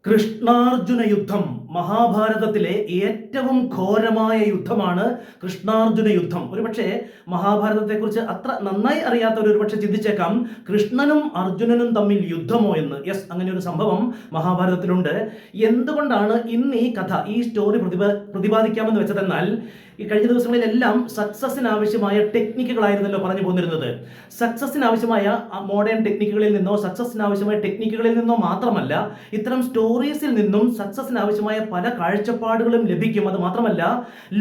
കൃഷ്ണാർജുന യുദ്ധം മഹാഭാരതത്തിലെ ഏറ്റവും ഘോരമായ യുദ്ധമാണ് കൃഷ്ണാർജുന യുദ്ധം. ഒരുപക്ഷെ മഹാഭാരതത്തെക്കുറിച്ച് അത്ര നന്നായി അറിയാത്തവർ ഒരുപക്ഷെ ചിന്തിച്ചേക്കാം, കൃഷ്ണനും അർജുനനും തമ്മിൽ യുദ്ധമോ എന്ന്. യെസ്, അങ്ങനെ ഒരു സംഭവം മഹാഭാരതത്തിലുണ്ട്. എന്തുകൊണ്ടാണ് ഇന്ന് ഈ കഥ, ഈ സ്റ്റോറി പ്രതിപാദിക്കാമെന്ന് വെച്ചതെന്നാൽ, ഈ കഴിഞ്ഞ ദിവസങ്ങളിലെല്ലാം സക്സസിന് ആവശ്യമായ ടെക്നിക്കുകളായിരുന്നല്ലോ പറഞ്ഞു പോന്നിരുന്നത്. സക്സസിന് ആവശ്യമായ മോഡേൺ ടെക്നിക്കുകളിൽ നിന്നോ സക്സസിന് ആവശ്യമായ ടെക്നിക്കുകളിൽ നിന്നോ മാത്രമല്ല, ഇത്തരം സ്റ്റോറീസിൽ നിന്നും സക്സസിന് ആവശ്യമായ പല കാഴ്ചപ്പാടുകളും ലഭിക്കും. അത് മാത്രമല്ല,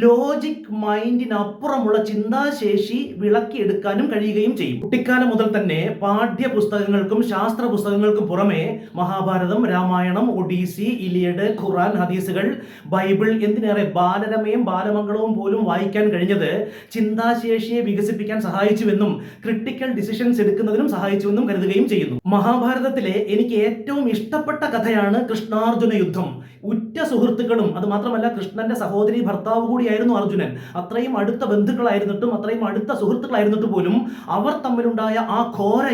ലോജിക് മൈൻഡിനപ്പുറമുള്ള ചിന്താശേഷി വിളക്കിയെടുക്കാനും കഴിയുകയും ചെയ്യും. കുട്ടിക്കാലം മുതൽ തന്നെ പാഠ്യ പുസ്തകങ്ങൾക്കും ശാസ്ത്ര പുസ്തകങ്ങൾക്കും പുറമെ മഹാഭാരതം, രാമായണം, ഒഡീസി, ഇലിയഡ്, ഖുറാൻ, ഹദീസുകൾ, ബൈബിൾ, എന്തിനേറെ ബാലരമയും ബാലമംഗളവും പോലും വായിക്കാൻ കഴിഞ്ഞത് ചിന്താശേഷിയെ വികസിപ്പിക്കാൻ സഹായിച്ചുവെന്നും ക്രിട്ടിക്കൽ ഡിസിഷൻസ് എടുക്കുന്നതിനും സഹായിച്ചുവെന്നും കരുതുകയും ചെയ്യുന്നു. മഹാഭാരതത്തിലെ എനിക്ക് ഏറ്റവും ഇഷ്ടപ്പെട്ട കഥയാണ് കൃഷ്ണാർജുന യുദ്ധം. ഉറ്റ സുഹൃത്തുക്കളും, അത് മാത്രമല്ല കൃഷ്ണന്റെ സഹോദരി ഭർത്താവ് കൂടിയായിരുന്നു അർജുനൻ. അത്രയും അടുത്ത ബന്ധുക്കളായിരുന്നിട്ടും അത്രയും അടുത്ത സുഹൃത്തുക്കളായിരുന്നിട്ട് പോലും അവർ തമ്മിലുണ്ടായ ആ ഘോര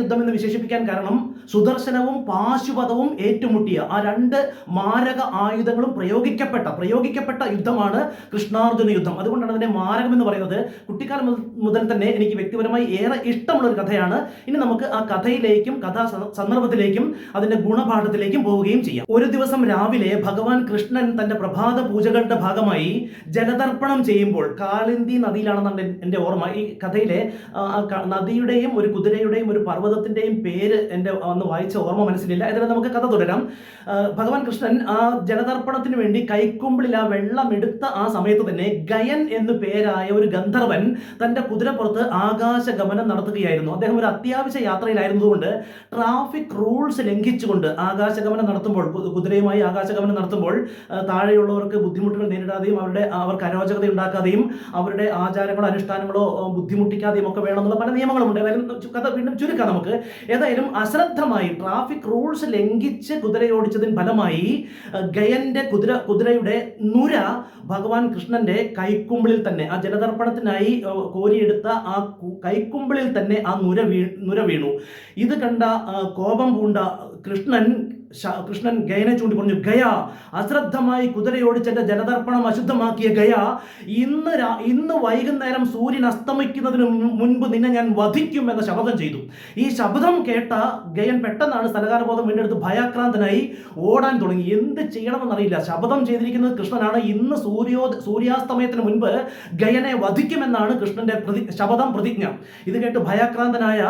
യുദ്ധം എന്ന് വിശേഷിപ്പിക്കാൻ കാരണം സുദർശനവും പാശുപതവും ഏറ്റുമുട്ടിയ ആ രണ്ട് മാരക ആയുധങ്ങളും പ്രയോഗിക്കപ്പെട്ട യുദ്ധമാണ് കൃഷ്ണാർജുന യുദ്ധം. അതുകൊണ്ടാണ് അതിനെ മാരകം എന്ന് പറയുന്നത്. കുട്ടിക്കാലം മുതൽ തന്നെ എനിക്ക് വ്യക്തിപരമായി ഏറെ ഇഷ്ടമുള്ള ഒരു കഥയാണ്. ഇനി നമുക്ക് ആ കഥയിലേക്കും കഥാ സന്ദർഭത്തിലേക്കും അതിന്റെ ഗുണപാഠത്തിലേക്കും പോവുകയും ചെയ്യാം. ഒരു ദിവസം രാവിലെ ഭഗവാൻ കൃഷ്ണൻ തന്റെ പ്രഭാത പൂജകളുടെ ഭാഗമായി ജലതർപ്പണം ചെയ്യുമ്പോൾ, കാളിന്തി നദിയിലാണെന്നാണ് എൻ്റെ ഓർമ്മ. ഈ കഥയിലെ നദിയുടെയും ഒരു കുതിരയുടെയും ഒരു പർവ്വതത്തിന്റെയും പേര് എൻ്റെ അന്ന് വായിച്ച ഓർമ്മ മനസ്സിലില്ല. ഇതിൽ നമുക്ക് കഥ തുടരാം. ഭഗവാൻ കൃഷ്ണൻ ആ ജലതർപ്പണത്തിന് വേണ്ടി കൈക്കുമ്പിളിൽ ആ വെള്ളം എടുത്ത ആ സമയത്ത് തന്നെ ഗയൻ എന്നു പേരായ ഒരു ഗന്ധർവൻ തന്റെ കുതിരപ്പുറത്ത് ആകാശഗമനം നടത്തുകയായിരുന്നു. അദ്ദേഹം ഒരു അത്യാവശ്യ യാത്രയിലായിരുന്നതുകൊണ്ട് ട്രാഫിക് റൂൾസ് ലംഘിച്ചുകൊണ്ട് ആകാശഗമനം നടത്തുമ്പോൾ, കുതിരയുമായി ആകാശഗമനം നടത്തുമ്പോൾ താഴെയുള്ളവർക്ക് ബുദ്ധിമുട്ടുകൾ നേരിടാതെയും അവർക്ക് അരോചകത ഉണ്ടാക്കാതെയും അവരുടെ ആചാരങ്ങളോ അനുഷ്ഠാനങ്ങളോ ബുദ്ധിമുട്ടിക്കാതെയും ഒക്കെ വേണമെന്നുള്ള പല നിയമങ്ങളുമുണ്ട്. ഏതായാലും കഥ വീണ്ടും ചുരുക്കാം നമുക്ക്. ഏതായാലും അശ്രദ്ധമായി ട്രാഫിക് റൂൾസ് ലംഘിച്ച് കുതിരയോടിച്ചതിന് ഫലമായി ഗയന്റെ കുതിരയുടെ നുര ഭഗവാൻ കൃഷ്ണന്റെ കൈക്കുമ്പിളിൽ തന്നെ, ആ ജലതർപ്പണത്തിനായി കോരിയെടുത്ത ആ കൈക്കുമ്പിളിൽ തന്നെ ആ നുര വീണു. ഇത് കണ്ട കോപം പൂണ്ട കൃഷ്ണൻ ഗയനെ ചൂണ്ടി പറഞ്ഞു, ഗയ, അശ്രദ്ധമായി കുതിരയോടിച്ചെന്റെ ജലതർപ്പണം അശുദ്ധമാക്കിയ ഗയ, ഇന്ന് വൈകുന്നേരം സൂര്യൻ അസ്തമിക്കുന്നതിന് മുൻപ് നിന്നെ ഞാൻ വധിക്കും എന്ന ശപഥം ചെയ്തു. ഈ ശബ്ദം കേട്ട ഗയൻ പെട്ടെന്നാണ് സ്ഥലകാലബോധം വീണ്ടെടുത്ത് ഭയാക്രാന്തനായി ഓടാൻ തുടങ്ങി. എന്ത് ചെയ്യണമെന്നറിയില്ല. ശപഥം ചെയ്തിരിക്കുന്നത് കൃഷ്ണനാണ്. ഇന്ന് സൂര്യാസ്തമയത്തിന് മുൻപ് ഗയനെ വധിക്കുമെന്നാണ് കൃഷ്ണന്റെ പ്രതിജ്ഞ. ഇത് കേട്ട് ഭയാക്രാന്തനായ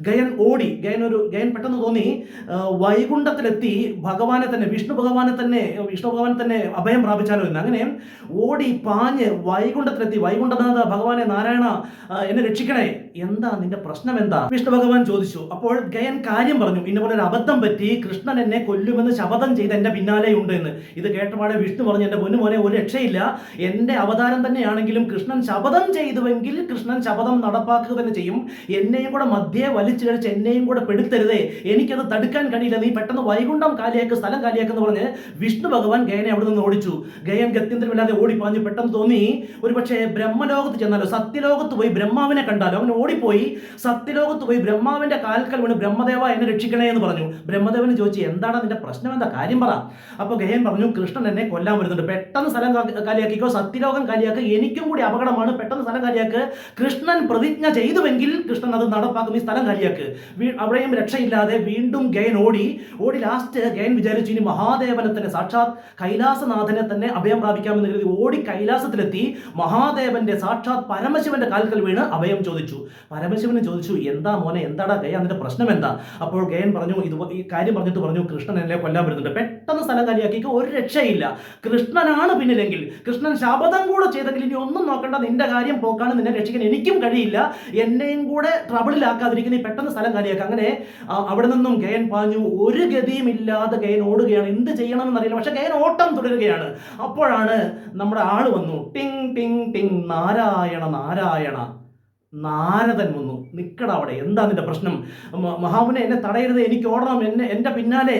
ഗയൻ ഓടി. ഗയൻ പെട്ടെന്ന് തോന്നി വൈകുണ്ഠത്തിലെത്തി വിഷ്ണു ഭഗവാനെ തന്നെ അഭയം പ്രാപിച്ചാലോ എന്ന്. അങ്ങനെ ഓടി പാഞ്ഞ് വൈകുണ്ഠത്തിലെത്തി. വൈകുണ്ഠനാഥ ഭഗവാനെ, നാരായണ, എന്നെ രക്ഷിക്കണേ, എന്താ നിന്റെ പ്രശ്നം എന്താ? വിഷ്ണു ഭഗവാൻ ചോദിച്ചു. അപ്പോൾ ഗയൻ കാര്യം പറഞ്ഞു. ഇന്നപോലെ ഒരു അബദ്ധം പറ്റി, കൃഷ്ണൻ എന്നെ കൊല്ലുമെന്ന് ശപഥം ചെയ്ത് എന്റെ പിന്നാലെ ഉണ്ട് എന്ന്. ഇത് കേട്ടപാടെ വിഷ്ണു പറഞ്ഞു, എന്റെ പൊന്നുമോനെ, ഒരു രക്ഷയില്ല. എന്റെ അവതാരം തന്നെയാണെങ്കിലും കൃഷ്ണൻ ശപഥം ചെയ്തുവെങ്കിൽ കൃഷ്ണൻ ശപഥം നടപ്പാക്കുക തന്നെ ചെയ്യും. എന്നെയും കൂടെ മധ്യേ വലിച്ചു കഴിച്ച് എന്നെയും കൂടെ പെടുത്തരുതേ, എനിക്കത് തടുക്കാൻ കഴിയില്ല. നീ പെട്ടെന്ന് വൈകുണ്ഠം സ്ഥലം കാലിയാക്കെന്ന് പറഞ്ഞ് വിഷ്ണു ഭഗവാൻ ഗയനെ അവിടെ നിന്ന് ഓടിച്ചു. ഗയൻ ഗത്യന്തരമില്ലാതെ ഓടിപ്പാഞ്ഞു. പെട്ടെന്ന് തോന്നി, ഒരു പക്ഷേ ബ്രഹ്മലോകത്ത് ചെന്നാലോ, സത്യലോകത്ത് പോയി ബ്രഹ്മാവിനെ കണ്ടാലോ. അവൻ ഓടിപ്പോയി സത്യലോകത്ത് പോയി ബ്രഹ്മാവിന്റെ കാൽക്കൽ വീണ്, ബ്രഹ്മദേവ, എന്നെ രക്ഷിക്കണേ എന്ന് പറഞ്ഞു. ബ്രഹ്മദേവന് ചോദിച്ചു, എന്താണ് നിന്റെ പ്രശ്നം, എന്താ കാര്യം പറ. അപ്പൊ ഗയൻ പറഞ്ഞു, കൃഷ്ണൻ എന്നെ കൊല്ലാൻ വരുന്നുണ്ട്, പെട്ടെന്ന് സ്ഥലം കാലിയാക്കിക്കോ, സത്യലോകം കാലിയാക്ക്, എനിക്കും കൂടി അപകടമാണ്, പെട്ടെന്ന് സ്ഥലം കാലിയാക്ക്. കൃഷ്ണൻ പ്രതിജ്ഞ ചെയ്തുവെങ്കിൽ കൃഷ്ണൻ അത് നടപ്പാക്കും, ഈ സ്ഥലം കാലിയാക്ക്. അവിടെയും രക്ഷയില്ലാതെ വീണ്ടും ഗയൻ ഓടി. ലാസ്റ്റ് ഗയൻ വിചാരിച്ചു, ഇനി മഹാദേവനെ തന്നെ, സാക്ഷാത് കൈലാസനാഥനെ തന്നെ അഭയം പ്രാപിക്കാമെന്ന് കരുതി ഓടി കൈലാസത്തിലെത്തി മഹാദേവന്റെ, സാക്ഷാത് പരമശിവന്റെ കാൽക്കൽ വീണ് അഭയം ചോദിച്ചു. പരമശിവന് ചോദിച്ചു, എന്താ മോനെ, എന്താടാ ഗയ, അതിന്റെ പ്രശ്നം എന്താ? അപ്പോൾ ഗയൻ പറഞ്ഞു, ഈ കാര്യം പറഞ്ഞിട്ട് പറഞ്ഞു, കൃഷ്ണൻ എന്നെ കൊല്ലാൻ വരുന്നുണ്ട്, പെട്ടെന്ന് സ്ഥലം കാലിയാക്കിക്ക്, ഒരു രക്ഷയില്ല. കൃഷ്ണനാണ് പിന്നിലെങ്കിൽ, കൃഷ്ണൻ ശപഥം കൂടെ ചെയ്തെങ്കിൽ ഇനി ഒന്നും നോക്കണ്ട, നിന്റെ കാര്യം പോക്കാണ്, നിന്നെ രക്ഷിക്കാൻ എനിക്കും കഴിയില്ല, എന്നെയും കൂടെ ട്രബിളിലാക്കാതിരിക്കുന്ന, പെട്ടെന്ന് സ്ഥലം കാലിയാക്കുക. അങ്ങനെ അവിടെ നിന്നും ഗയൻ പാഞ്ഞു. ഒരു ഗതിയും ഇല്ലാതെ ഗയൻ ഓടുകയാണ്. എന്ത് ചെയ്യണമെന്നറിയില്ല. പക്ഷെ ഗയൻ ഓട്ടം തുടരുകയാണ്. അപ്പോഴാണ് നമ്മുടെ ആള് വന്നു. ടിങ് ടിങ് ടിങ്, നാരായണ നാരായണ. നാരദൻ വന്നു. നിക്കട അവിടെ, എന്താ നിന്റെ പ്രശ്നം? മഹാമുനെ, എന്നെ തടയരുത്, എനിക്ക് ഓടണം, എൻ്റെ പിന്നാലെ,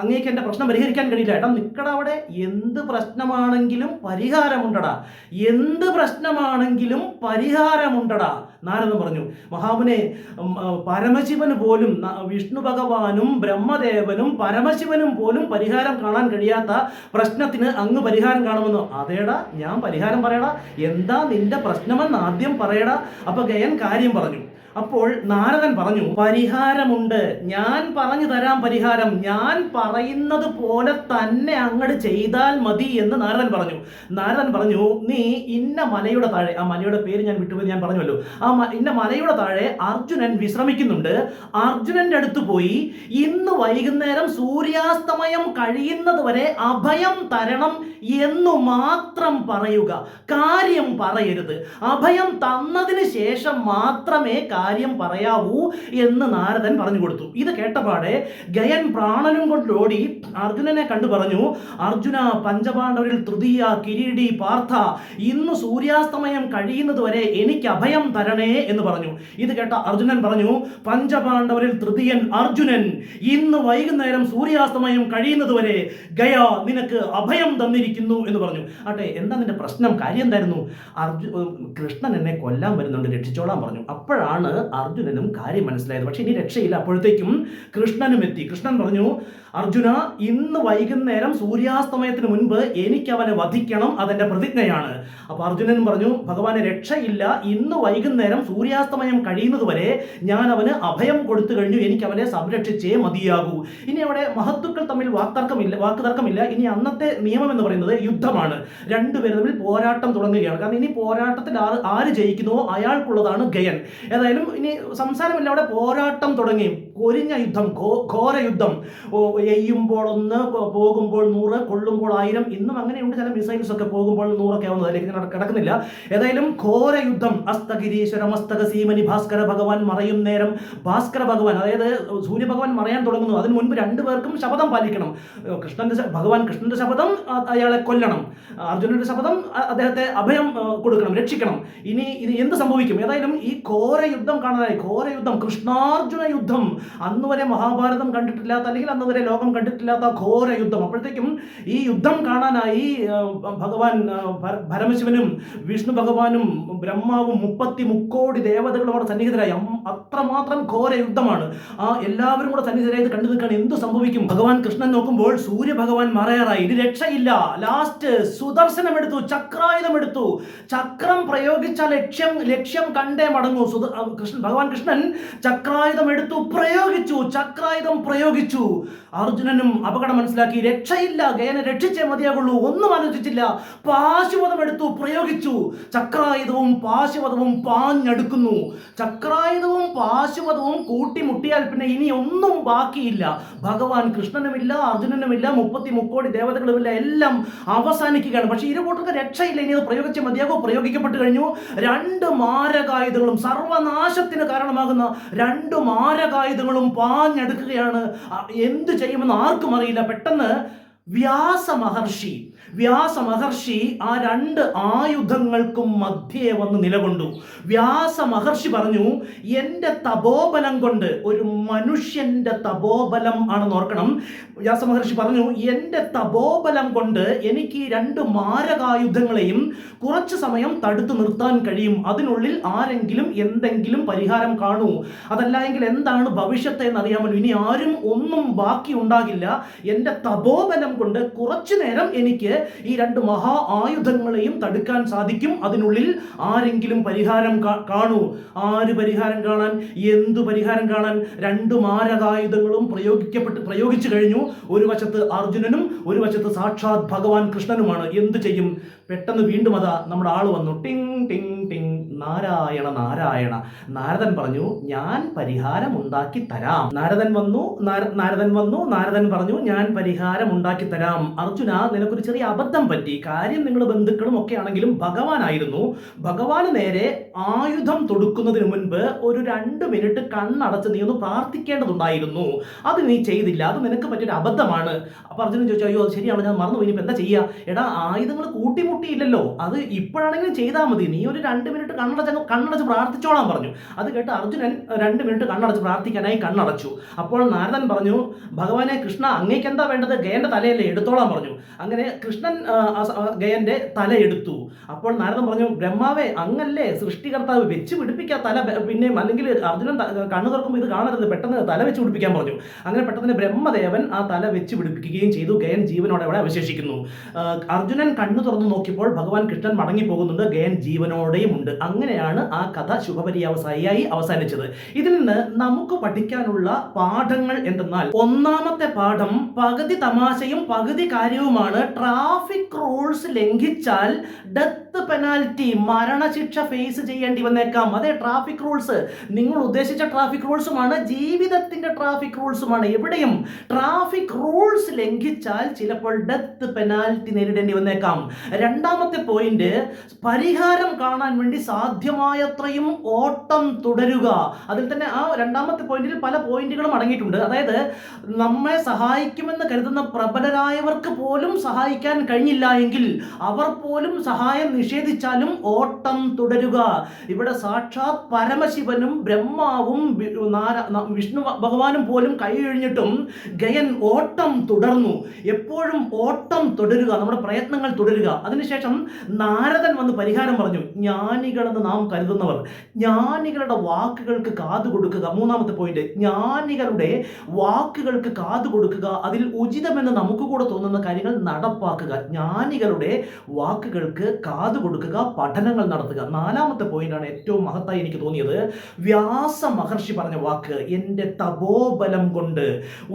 അങ്ങേക്ക് എൻ്റെ പ്രശ്നം പരിഹരിക്കാൻ കഴിയില്ല. ഏട്ടാ നിക്കട അവിടെ, എന്ത് പ്രശ്നമാണെങ്കിലും പരിഹാരമുണ്ടടാ, എന്ത് പ്രശ്നമാണെങ്കിലും പരിഹാരമുണ്ടടാ. നാരദൻ പറഞ്ഞു, മഹാമുനെ, പരമശിവന് പോലും, വിഷ്ണു ഭഗവാനും ബ്രഹ്മദേവനും പരമശിവനും പോലും പരിഹാരം കാണാൻ കഴിയാത്ത പ്രശ്നത്തിന് അങ്ങ് പരിഹാരം കാണുമെന്നോ? അതേടാ, ഞാൻ പരിഹാരം പറയടാ, എന്താ നിന്റെ പ്രശ്നമെന്ന് ആദ്യം പറയടാ. അപ്പൊ ഗയൻ കാര്യം പറഞ്ഞു. അപ്പോൾ നാരദൻ പറഞ്ഞു, പരിഹാരമുണ്ട്, ഞാൻ പറഞ്ഞു തരാം പരിഹാരം, ഞാൻ പറയുന്നത് പോലെ തന്നെ അങ്ങട് ചെയ്താൽ മതി എന്ന് നാരദൻ പറഞ്ഞു. നാരദൻ പറഞ്ഞു, നീ ഇന്ന മലയുടെ താഴെ, ആ മലയുടെ പേര് ഞാൻ വിട്ടുപോയി, ഞാൻ പറഞ്ഞല്ലോ, ഇന്ന മലയുടെ താഴെ അർജുനൻ വിശ്രമിക്കുന്നുണ്ട്. അർജുനന്റെ അടുത്ത് പോയി ഇന്ന് വൈകുന്നേരം സൂര്യാസ്തമയം കഴിയുന്നത് വരെ അഭയം തരണം എന്നു മാത്രം പറയുക, കാര്യം പറയരുത്. അഭയം തന്നതിന് ശേഷം മാത്രമേ കാര്യം പറയാവൂ എന്ന് നാരദൻ പറഞ്ഞു കൊടുത്തു. ഇത് കേട്ടപാടെ ഗയൻ പ്രാണനും കൊണ്ട് ഓടി അർജുനനെ കണ്ടു പറഞ്ഞു, അർജുന, പഞ്ചപാണ്ഡവരിൽ തൃതീയ കിരീടി പാർത്ഥ, ഇന്ന് സൂര്യാസ്തമയം കഴിയുന്നത് വരെ എനിക്ക് അഭയം തരണേ എന്ന് പറഞ്ഞു. ഇത് കേട്ട അർജുനൻ പറഞ്ഞു, പഞ്ചപാണ്ഡവരിൽ തൃതീയൻ അർജുനൻ ഇന്ന് വൈകുന്നേരം സൂര്യാസ്തമയം കഴിയുന്നത് വരെ ഗയ നിനക്ക് അഭയം തന്നിരിക്കുന്നു എന്ന് പറഞ്ഞു. ആട്ടെ, എന്താ നിന്റെ പ്രശ്നം, കാര്യം എന്തായിരുന്നു? കൃഷ്ണൻ എന്നെ കൊല്ലാൻ വരുന്നുണ്ട്, രക്ഷിച്ചോളാൻ പറഞ്ഞു. അപ്പോഴാണ് അർജുനനും കാര്യം മനസ്സിലായത്. പക്ഷെ ഇനി രക്ഷയില്ല. അപ്പോഴത്തേക്കും കൃഷ്ണനും എത്തി. കൃഷ്ണൻ പറഞ്ഞു, അർജുന, ഇന്ന് വൈകുന്നേരം സൂര്യാസ്തമയത്തിന് മുൻപ് എനിക്ക് അവനെ വധിക്കണം, അതെന്റെ പ്രതിജ്ഞയാണ്. അപ്പൊ അർജുനൻ പറഞ്ഞു, ഭഗവാനെ, രക്ഷയില്ല, ഇന്ന് വൈകുന്നേരം സൂര്യാസ്തമയം കഴിയുന്നത് വരെ ഞാൻ അവന് അഭയം കൊടുത്തു കഴിഞ്ഞു, എനിക്ക് അവനെ സംരക്ഷിച്ചേ മതിയാകൂ. ഇനി അവിടെ മഹത്തുക്കൾ തമ്മിൽ വാക്കുതർക്കമില്ല. ഇനി അന്നത്തെ നിയമം എന്ന് പറയുന്നത് യുദ്ധമാണ്. രണ്ടുപേരും തമ്മിൽ പോരാട്ടം തുടങ്ങുകയാണ്. കാരണം ഇനി പോരാട്ടത്തിൽ ആര് ജയിക്കുന്നുവോ അയാൾക്കുള്ളതാണ് ഗയൻ. ഏതായാലും ഇനി സംസാരമില്ല, അവിടെ പോരാട്ടം തുടങ്ങി. കൊരിഞ്ഞ യുദ്ധം, ഘോര യുദ്ധം. എയ്യുമ്പോൾ 1, പോകുമ്പോൾ 100, കൊള്ളുമ്പോൾ 1000. ഇന്നും അങ്ങനെയുണ്ട്, ചില മിസൈൽസ് ഒക്കെ പോകുമ്പോൾ 100 ആവുന്നത്, അതിലേക്ക് കിടക്കുന്നില്ല. ഏതായാലും ഘോര യുദ്ധം. അസ്തഗിരീശ്വര മസ്തക സീമനി ഭാസ്കര ഭഗവാൻ മറയും നേരം. ഭാസ്കര ഭഗവാൻ, അതായത് സൂര്യഭഗവാൻ മറയാൻ തുടങ്ങുന്നു. അതിനു മുൻപ് രണ്ടുപേർക്കും ശപഥം പാലിക്കണം. കൃഷ്ണന്റെ ശപഥം അയാളെ കൊല്ലണം, അർജുനന്റെ ശപഥം അദ്ദേഹത്തെ അഭയം കൊടുക്കണം, രക്ഷിക്കണം. ഇനി ഇത് എന്ത് സംഭവിക്കും? ഏതായാലും ഈ ഘോര യുദ്ധം കാണാനായി, ഘോര യുദ്ധം, കൃഷ്ണാർജുന യുദ്ധം, അന്ന് വരെ മഹാഭാരതം കണ്ടിട്ടില്ലാത്ത, അല്ലെങ്കിൽ അന്ന് വരെ ലോകം കണ്ടിട്ടില്ലാത്ത ഘോര യുദ്ധം. അപ്പോഴത്തേക്കും ഈ യുദ്ധം കാണാനായി ഭഗവാൻ പരമശിവനും വിഷ്ണു ഭഗവാനും ബ്രഹ്മാവും 33 ദേവതകളും അവിടെ സന്നിഹിതരായി. അത്രമാത്രം ഘോര യുദ്ധമാണ്. എല്ലാവരും കൂടെ സന്നിഹിതരായത് കണ്ടു നിൽക്കാൻ എന്ത് സംഭവിക്കും? ഭഗവാൻ കൃഷ്ണൻ നോക്കുമ്പോൾ സൂര്യഭഗവാൻ മറയാറായി. ഇത് രക്ഷയില്ല. ലാസ്റ്റ് സുദർശനം എടുത്തു, ചക്രായുധം എടുത്തു. ചക്രം പ്രയോഗിച്ചാൽ ലക്ഷ്യം കണ്ടേ മടങ്ങൂ. ഭഗവാൻ കൃഷ്ണൻ ചക്രായുധം എടുത്തു, പ്രയോഗിച്ചു. ചക്രായുധം പ്രയോഗിച്ചു. അർജുനനും അപകടം മനസ്സിലാക്കി. രക്ഷയില്ല, ഗയനെ രക്ഷിച്ചേ മതിയാകുള്ളൂ, ഒന്നും ആലോചിച്ചില്ല. പാശുപതം എടുത്തു, പ്രയോഗിച്ചു. ചക്രായുധവും പാശുപതവും പാഞ്ഞടുക്കുന്നു. ചക്രായുധവും പാശുപതവും കൂട്ടിമുട്ടിയാൽ പിന്നെ ഇനി ഒന്നും ബാക്കിയില്ല. ഭഗവാൻ കൃഷ്ണനുമില്ല, അർജുനനുമില്ല, 33 ദേവതകളുമില്ല, എല്ലാം അവസാനിക്കുകയാണ്. പക്ഷേ ഇരുകൂട്ടർക്ക് രക്ഷയില്ല. ഇനി അത് പ്രയോഗിച്ചേ മതിയാകൂ. പ്രയോഗിക്കപ്പെട്ടു കഴിഞ്ഞു. 2 മാരകായുധങ്ങളും, സർവനാശത്തിന് കാരണമാകുന്ന 2 മാരകായുധങ്ങളും പാഞ്ഞെടുക്കുകയാണ്. എന്ത് ചെയ്യുമെന്ന് ആർക്കും അറിയില്ല. പെട്ടെന്ന് വ്യാസ മഹർഷി ആ 2 ആയുധങ്ങൾക്കും മധ്യേ വന്ന് നിലകൊണ്ടു. വ്യാസ മഹർഷി പറഞ്ഞു, എൻ്റെ തപോബലം കൊണ്ട്, ഒരു മനുഷ്യന്റെ തപോബലം ആണെന്ന് ഓർക്കണം. വ്യാസ മഹർഷി പറഞ്ഞു, എൻ്റെ തപോബലം കൊണ്ട് എനിക്ക് ഈ 2 മാരകായുധങ്ങളെയും കുറച്ചു സമയം തടുത്തു നിർത്താൻ കഴിയും. അതിനുള്ളിൽ ആരെങ്കിലും എന്തെങ്കിലും പരിഹാരം കാണൂ. അതല്ല എങ്കിൽ എന്താണ് ഭവിഷ്യത്തെ എന്നറിയാമല്ലോ. ഇനി ആരും ഒന്നും ബാക്കി ഉണ്ടാകില്ല. എൻ്റെ തപോബലം കൊണ്ട് കുറച്ചു നേരം എനിക്ക് ഈ 2 മഹാ ആയുധങ്ങളെയും തടുക്കാൻ സാധിക്കും. അതിനുള്ളിൽ ആരെങ്കിലും പരിഹാരം കാണൂ. ആര് പരിഹാരം കാണാൻ? എന്തു പരിഹാരം കാണാൻ? 2 മാരകായുധങ്ങളും പ്രയോഗിച്ചു കഴിഞ്ഞു. ഒരു വശത്ത് അർജുനനും ഒരു വശത്ത് സാക്ഷാത് ഭഗവാൻ കൃഷ്ണനുമാണ്. എന്തു ചെയ്യും? പെട്ടെന്ന് വീണ്ടും അതാ നമ്മുടെ ആള് വന്നു. ടിങ് ടിങ് ടിങ്, നാരായണ നാരായണ. നാരദൻ പറഞ്ഞു, ഞാൻ പരിഹാരം ഉണ്ടാക്കി തരാം. നാരദൻ പറഞ്ഞു, ഞാൻ പരിഹാരം ഉണ്ടാക്കി തരാം. അർജുന, നിനക്കൊരു ചെറിയ അബദ്ധം പറ്റി. കാര്യം നിങ്ങളുടെ ബന്ധുക്കളും ഒക്കെ ആണെങ്കിലും ഭഗവാനായിരുന്നു. ഭഗവാന് നേരെ ആയുധം തൊടുക്കുന്നതിന് മുൻപ് ഒരു 2 മിനിറ്റ് കണ്ണടച്ച് നീ ഒന്ന് പ്രാർത്ഥിക്കേണ്ടതുണ്ടായിരുന്നു. അത് നീ ചെയ്തില്ല. അത് നിനക്ക് പറ്റിയൊരു അബദ്ധമാണ്. അപ്പൊ അർജുനൻ ചോദിച്ചു, അയ്യോ അത് ശരിയാണ്, ഞാൻ മറന്നു പോയി, എന്താ ചെയ്യുക? എടാ, ആയുധങ്ങൾ കൂട്ടിമുട്ടിയില്ലല്ലോ, അത് ഇപ്പോഴാണെങ്കിലും ചെയ്താൽ മതി. നീ ഒരു 2 മിനിറ്റ് കണ്ണടച്ച് പ്രാർത്ഥിച്ചോളാൻ പറഞ്ഞു. അത് കേട്ട് അർജുനൻ 2 മിനിറ്റ് കണ്ണടച്ച് പ്രാർത്ഥിക്കാനായി കണ്ണടച്ചു. അപ്പോൾ നാരദൻ പറഞ്ഞു, ഭഗവാനെ കൃഷ്ണ, അങ്ങേക്ക് എന്താ വേണ്ടത്? ഗയന്റെ തലയല്ലേ തലയല്ലേ, എടുത്തോളാൻ പറഞ്ഞു. അങ്ങനെ കൃഷ്ണൻ ഗയന്റെ തല എടുത്തു. അപ്പോൾ നാരദൻ പറഞ്ഞു, ബ്രഹ്മാവേ അങ്ങല്ലേ സൃഷ്ടികർത്താവ്, വെച്ച് പിടിപ്പിക്കുക തല, പിന്നെ അല്ലെങ്കിൽ അർജുനൻ കണ്ണു തുറക്കുമ്പോൾ ഇത് കാണരുത്, പെട്ടെന്ന് തല വെച്ച് പിടിപ്പിക്കാൻ പറഞ്ഞു. അങ്ങനെ പെട്ടെന്ന് ബ്രഹ്മദേവൻ ആ തല വെച്ച് പിടിപ്പിക്കുകയും ചെയ്തു. ഗയൻ ജീവനോടെ അവിടെ അവശേഷിക്കുന്നു. അർജുനൻ കണ്ണു തുറന്നു നോക്കിയപ്പോൾ ഭഗവാൻ കൃഷ്ണൻ മടങ്ങി പോകുന്നുണ്ട്, ഗയൻ ജീവനോടെയും ഉണ്ട്. അങ്ങനെയാണ് ആ കഥ ശുഭപര്യവസായിയായി അവസാനിച്ചത്. ഇതിൽ നിന്ന് നമുക്ക് പഠിക്കാനുള്ള പാഠങ്ങൾ എന്തെന്നാൽ, ഒന്നാമത്തെ പാഠം പകുതി തമാശയും പകുതി കാര്യവുമാണ്. ട്രാഫിക് റൂൾസ് ലംഘിച്ചാൽ ഡെത്ത് പെനാൽറ്റി, മരണശിക്ഷ ഫേസ് ചെയ്യേണ്ടി വന്നേക്കാം. അതെ, ട്രാഫിക് റൂൾസ്, നിങ്ങൾ ഉദ്ദേശിച്ച ട്രാഫിക് റൂൾസുമാണ്, ജീവിതത്തിന്റെ ട്രാഫിക് റൂൾസുമാണ്. എവിടെയും ട്രാഫിക് റൂൾസ് ലംഘിച്ചാൽ ചിലപ്പോൾ ഡെത്ത് പെനാൽറ്റി നേരിടേണ്ടി വന്നേക്കാം. രണ്ടാമത്തെ പോയിന്റ്, പരിഹാരം കാണാൻ വേണ്ടി സാധ്യമായത്രയും ഓട്ടം തുടരുക. അതിൽ തന്നെ ആ രണ്ടാമത്തെ പോയിന്റിൽ പല പോയിന്റുകളും അടങ്ങിയിട്ടുണ്ട്. അതായത് നമ്മെ സഹായിക്കുമെന്ന് കരുതുന്ന പ്രബലരായവർക്ക് പോലും സഹായിക്കാൻ കഴിഞ്ഞില്ല എങ്കിൽ അവർ പോലും സഹായം നിഷേധിച്ചാലും ഓട്ടം തുടരുക. ഇവിടെ സാക്ഷാത് പരമശിവനും ബ്രഹ്മാവും വിഷ്ണു ഭഗവാനും പോലും കൈ കഴിഞ്ഞിട്ടും ഗയൻ ഓട്ടം തുടർന്നു. എപ്പോഴും ഓട്ടം തുടരുക, നമ്മുടെ പ്രയത്നങ്ങൾ തുടരുക. അതിനുശേഷം നാരദൻ വന്ന് പരിഹാരം പറഞ്ഞു. ജ്ഞാനികളെന്ന് നാം കരുതുന്നവർ, ജ്ഞാനികളുടെ വാക്കുകൾക്ക് കാതു കൊടുക്കുക. മൂന്നാമത്തെ പോയിന്റ്, ജ്ഞാനികളുടെ വാക്കുകൾക്ക് കാതു കൊടുക്കുക, അതിൽ ഉചിതമെന്ന് നമുക്ക് കൂടെ തോന്നുന്ന കാര്യങ്ങൾ നടപ്പാക്കുക. ജ്ഞാനികളുടെ വാക്കുകൾക്ക് കാതു കൊടുക്കുക, പഠനങ്ങൾ നടത്തുക. നാലാമത്തെ പോയിന്റാണ് ഏറ്റവും മഹത്തായി എനിക്ക് തോന്നിയത്. വ്യാസ മഹർഷി പറഞ്ഞ വാക്ക്, എൻ്റെ തപോബലം കൊണ്ട്.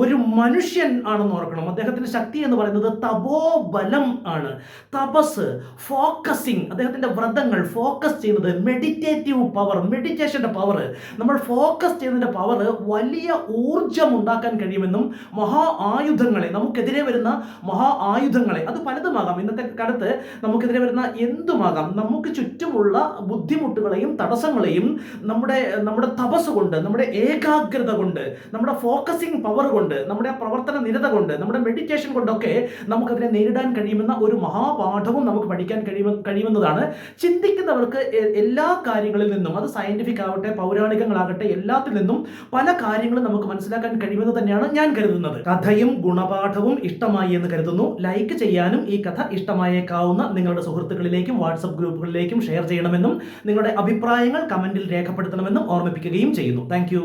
ഒരു മനുഷ്യൻ ആണെന്ന് ഓർക്കണം, അദ്ദേഹത്തിന്റെ ശക്തി എന്ന് പറയുന്നത് തപോബലം ആണ്. തപസ്, ഫോക്കസിങ്, അദ്ദേഹത്തിന്റെ വ്രതങ്ങൾ ഫോക്കസ് ചെയ്യുന്നത്, മെഡിറ്റേറ്റീവ് പവർ, മെഡിറ്റേഷന്റെ പവർ, നമ്മൾ ഫോക്കസ് ചെയ്യുന്നതിന്റെ പവർ വലിയ ഊർജം ഉണ്ടാക്കാൻ കഴിയുമെന്നും, മഹാ ആയുധങ്ങളെ, നമുക്കെതിരെ വരുന്ന മഹാ ആയുധങ്ങളെ, അത് പലതുമാകാം, ഇന്നത്തെ കാലത്ത് നമുക്കെതിരെ വരുന്ന എന്തുമാകാം, നമുക്ക് ചുറ്റുമുള്ള ബുദ്ധിമുട്ടുകളെയും തടസ്സങ്ങളെയും നമ്മുടെ തപസ് കൊണ്ട്, നമ്മുടെ ഏകാഗ്രത കൊണ്ട്, നമ്മുടെ ഫോക്കസിങ് പവർ കൊണ്ട്, നമ്മുടെ പ്രവർത്തന നിരത കൊണ്ട്, നമ്മുടെ മെഡിറ്റേഷൻ കൊണ്ടൊക്കെ നമുക്കതിനെ നേരിടാൻ കഴിയുമെന്ന ഒരു മഹാപാഠവും നമുക്ക് പഠിക്കാൻ കഴിയുമെന്നതാണ്. ചിന്തിക്കുന്നവർക്ക് എല്ലാ കാര്യങ്ങളിൽ നിന്നും, അത് സയന്റിഫിക് ആവട്ടെ പൗരാണികങ്ങളാകട്ടെ, എല്ലാത്തിൽ നിന്നും പല കാര്യങ്ങളും നമുക്ക് മനസ്സിലാക്കാൻ കഴിയുമെന്ന് തന്നെയാണ് ഞാൻ കരുതുന്നത്. കഥയും ഗുണപാഠവും ഇഷ്ടമായി എന്ന് കരുതുന്നു. ലൈക്ക് ചെയ്യാനും ഈ കഥ ഇഷ്ടമായേക്കാവുന്ന നിങ്ങളുടെ സുഹൃത്തുക്കളിലേക്കും വാട്സപ്പ് ഗ്രൂപ്പുകളിലേക്കും ഷെയർ ചെയ്യണമെന്നും നിങ്ങളുടെ അഭിപ്രായങ്ങൾ കമന്റിൽ രേഖപ്പെടുത്തണമെന്നും ഓർമ്മിപ്പിക്കുകയും ചെയ്യുന്നു. താങ്ക്